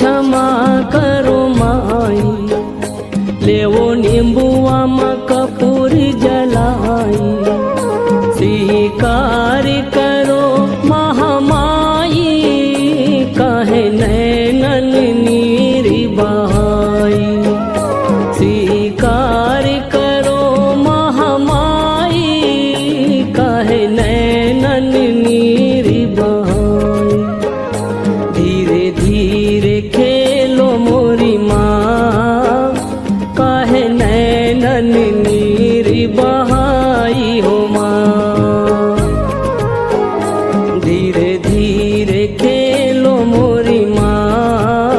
क्षमा करो माई, लेवो नींबुआमा कपूर जलाई, स्वीकार करो महामाई, काहे नैनन नीरी बहाई। स्वीकार करो महामाई, काहे नैनन नीरी बहाई। धीरे धीरे खेलो मोरी माँ, काहे नैनन नीरी बहाई।